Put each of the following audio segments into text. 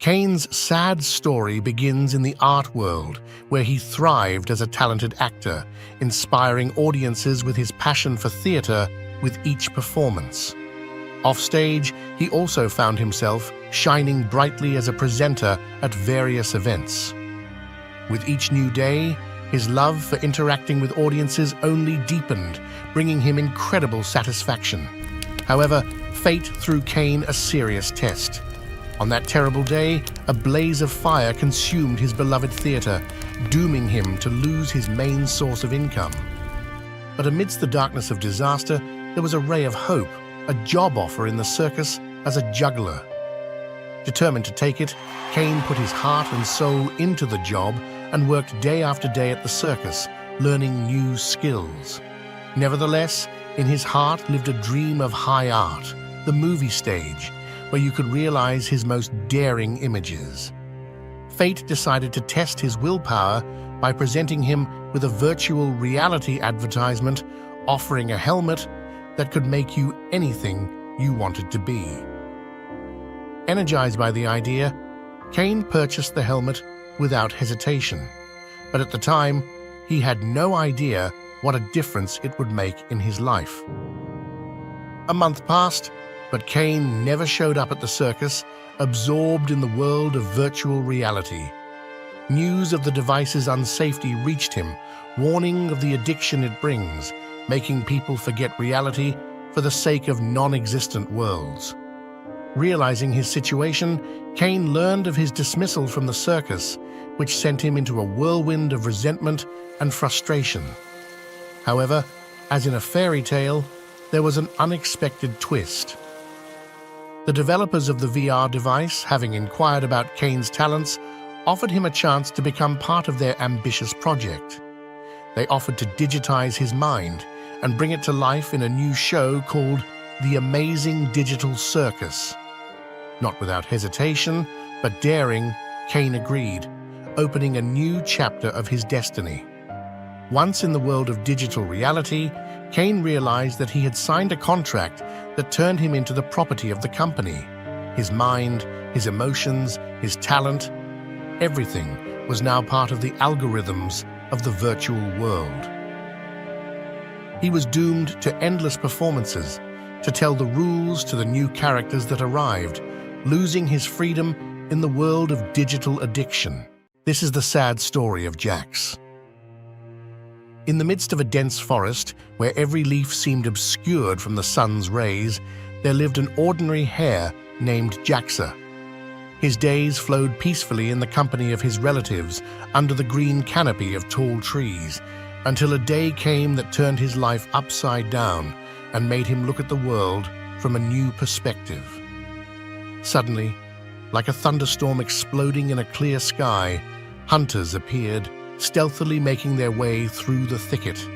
Caine's sad story begins in the art world, where he thrived as a talented actor, inspiring audiences with his passion for theater with each performance. Offstage, he also found himself shining brightly as a presenter at various events. With each new day, his love for interacting with audiences only deepened, bringing him incredible satisfaction. However, fate threw Caine a serious test. On that terrible day, a blaze of fire consumed his beloved theater, dooming him to lose his main source of income. But amidst the darkness of disaster, there was a ray of hope, a job offer in the circus as a juggler. Determined to take it, Caine put his heart and soul into the job and worked day after day at the circus, learning new skills. Nevertheless, in his heart lived a dream of high art, the movie stage, where you could realize his most daring images. Fate decided to test his willpower by presenting him with a virtual reality advertisement offering a helmet that could make you anything you wanted to be. Energized by the idea, Caine purchased the helmet without hesitation, but at the time, he had no idea what a difference it would make in his life. A month passed, but Caine never showed up at the circus, absorbed in the world of virtual reality. News of the device's unsafety reached him, warning of the addiction it brings, making people forget reality for the sake of non-existent worlds. Realizing his situation, Caine learned of his dismissal from the circus, which sent him into a whirlwind of resentment and frustration. However, as in a fairy tale, there was an unexpected twist. The developers of the VR device, having inquired about Caine's talents, offered him a chance to become part of their ambitious project. They offered to digitize his mind and bring it to life in a new show called The Amazing Digital Circus. Not without hesitation, but daring, Caine agreed, opening a new chapter of his destiny. Once in the world of digital reality, Caine realized that he had signed a contract that turned him into the property of the company. His mind, his emotions, his talent, everything was now part of the algorithms of the virtual world. He was doomed to endless performances, to tell the rules to the new characters that arrived, losing his freedom in the world of digital addiction. This is the sad story of Jax. In the midst of a dense forest, where every leaf seemed obscured from the sun's rays, there lived an ordinary hare named Jaxa. His days flowed peacefully in the company of his relatives under the green canopy of tall trees, until a day came that turned his life upside down and made him look at the world from a new perspective. Suddenly, like a thunderstorm exploding in a clear sky, hunters appeared, stealthily making their way through the thicket.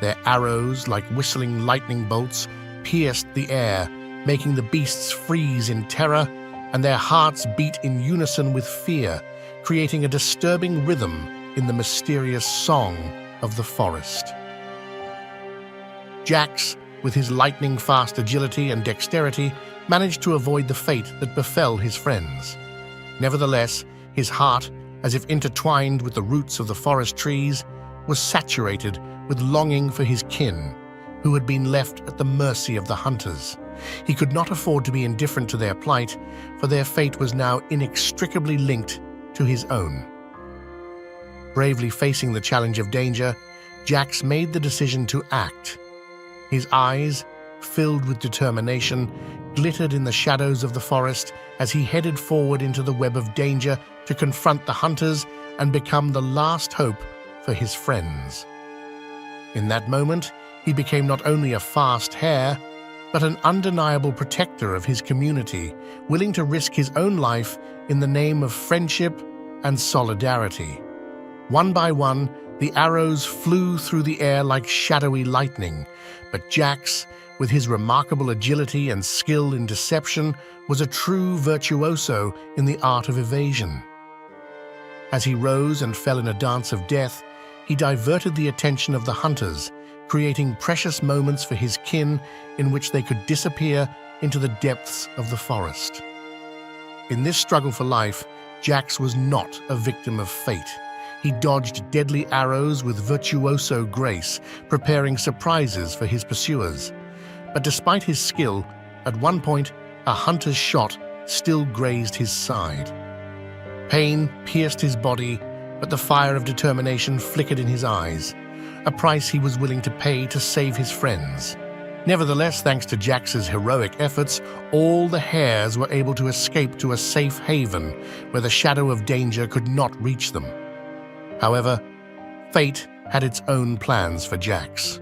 Their arrows, like whistling lightning bolts, pierced the air, making the beasts freeze in terror, and their hearts beat in unison with fear, creating a disturbing rhythm in the mysterious song of the forest. Jax, with his lightning-fast agility and dexterity, managed to avoid the fate that befell his friends. Nevertheless, his heart, as if intertwined with the roots of the forest trees, was saturated with longing for his kin, who had been left at the mercy of the hunters. He could not afford to be indifferent to their plight, for their fate was now inextricably linked to his own. Bravely facing the challenge of danger, Jax made the decision to act. His eyes, filled with determination, glittered in the shadows of the forest as he headed forward into the web of danger to confront the hunters and become the last hope for his friends. In that moment, he became not only a fast hare, but an undeniable protector of his community, willing to risk his own life in the name of friendship and solidarity. One by one, the arrows flew through the air like shadowy lightning, but Jax, with his remarkable agility and skill in deception, was a true virtuoso in the art of evasion. As he rose and fell in a dance of death, he diverted the attention of the hunters, creating precious moments for his kin in which they could disappear into the depths of the forest. In this struggle for life, Jax was not a victim of fate. He dodged deadly arrows with virtuoso grace, preparing surprises for his pursuers. But despite his skill, at one point, a hunter's shot still grazed his side. Pain pierced his body, but the fire of determination flickered in his eyes, a price he was willing to pay to save his friends. Nevertheless, thanks to Jax's heroic efforts, all the hares were able to escape to a safe haven where the shadow of danger could not reach them. However, fate had its own plans for Jax.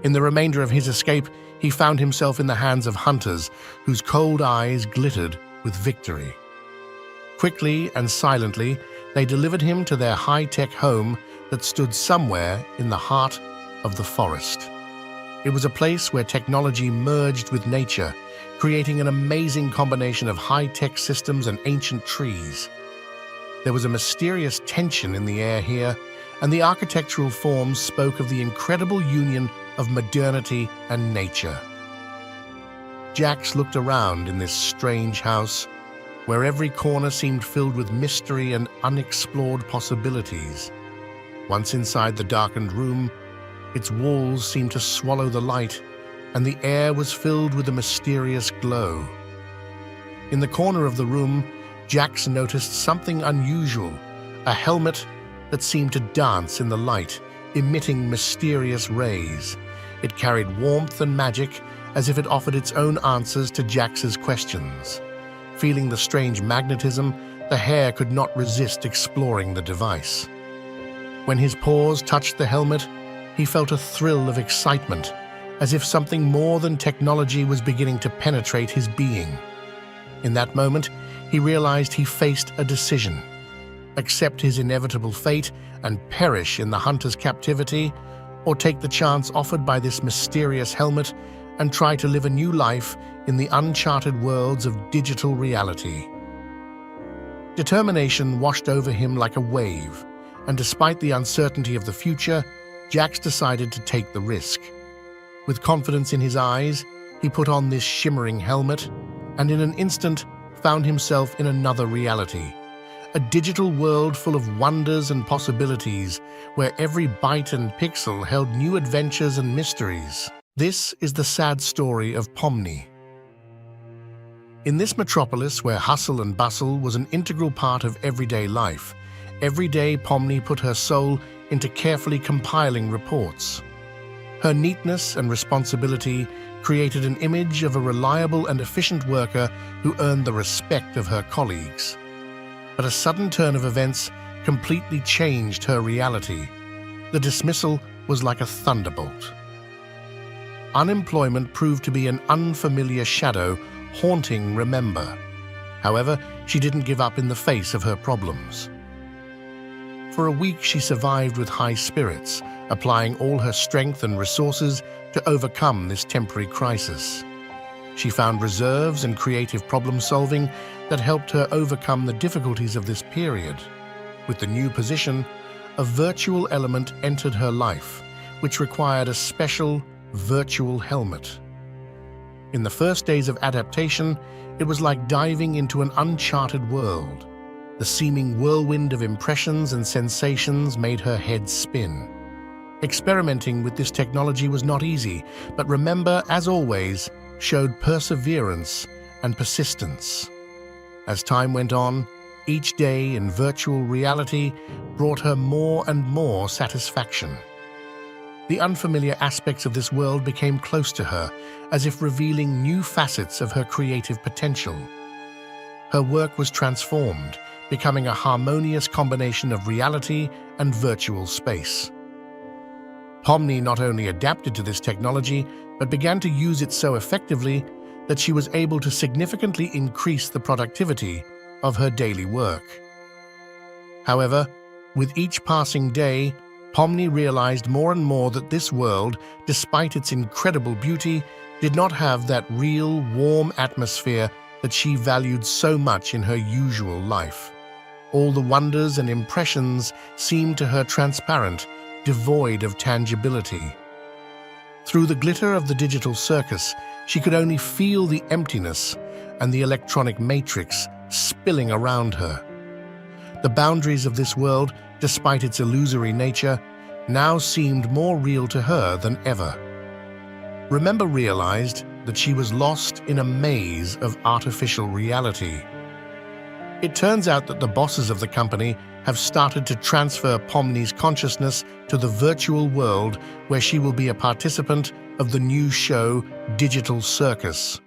In the remainder of his escape, he found himself in the hands of hunters whose cold eyes glittered with victory. Quickly and silently, they delivered him to their high-tech home that stood somewhere in the heart of the forest. It was a place where technology merged with nature, creating an amazing combination of high-tech systems and ancient trees. There was a mysterious tension in the air here, and the architectural forms spoke of the incredible union of modernity and nature. Jax looked around in this strange house, where every corner seemed filled with mystery and unexplored possibilities. Once inside the darkened room, its walls seemed to swallow the light, and the air was filled with a mysterious glow. In the corner of the room, Jax noticed something unusual, a helmet that seemed to dance in the light, emitting mysterious rays. It carried warmth and magic, as if it offered its own answers to Jax's questions. Feeling the strange magnetism, the hare could not resist exploring the device. When his paws touched the helmet, he felt a thrill of excitement, as if something more than technology was beginning to penetrate his being. In that moment, he realized he faced a decision: accept his inevitable fate and perish in the hunter's captivity, or take the chance offered by this mysterious helmet and try to live a new life in the uncharted worlds of digital reality. Determination washed over him like a wave, and despite the uncertainty of the future, Jax decided to take the risk. With confidence in his eyes, he put on this shimmering helmet, and in an instant found himself in another reality, a digital world full of wonders and possibilities, where every byte and pixel held new adventures and mysteries. This is the sad story of Pomni. In this metropolis where hustle and bustle was an integral part of everyday life, every day Pomni put her soul into carefully compiling reports. Her neatness and responsibility created an image of a reliable and efficient worker who earned the respect of her colleagues. But a sudden turn of events completely changed her reality. The dismissal was like a thunderbolt. Unemployment proved to be an unfamiliar shadow haunting Remember. However, she didn't give up in the face of her problems. For a week, she survived with high spirits, applying all her strength and resources to overcome this temporary crisis. She found reserves and creative problem-solving that helped her overcome the difficulties of this period. With the new position, a virtual element entered her life, which required a special virtual helmet. In the first days of adaptation, it was like diving into an uncharted world. The seeming whirlwind of impressions and sensations made her head spin. Experimenting with this technology was not easy, but Remember, as always, showed perseverance and persistence. As time went on, each day in virtual reality brought her more and more satisfaction. The unfamiliar aspects of this world became close to her, as if revealing new facets of her creative potential. Her work was transformed, becoming a harmonious combination of reality and virtual space. Pomni not only adapted to this technology, but began to use it so effectively that she was able to significantly increase the productivity of her daily work. However, with each passing day, Pomni realized more and more that this world, despite its incredible beauty, did not have that real, warm atmosphere that she valued so much in her usual life. All the wonders and impressions seemed to her transparent, devoid of tangibility. Through the glitter of the digital circus, she could only feel the emptiness and the electronic matrix spilling around her. The boundaries of this world, despite its illusory nature, now seemed more real to her than ever. Remember realized that she was lost in a maze of artificial reality. It turns out that the bosses of the company have started to transfer Pomni's consciousness to the virtual world where she will be a participant of the new show Digital Circus.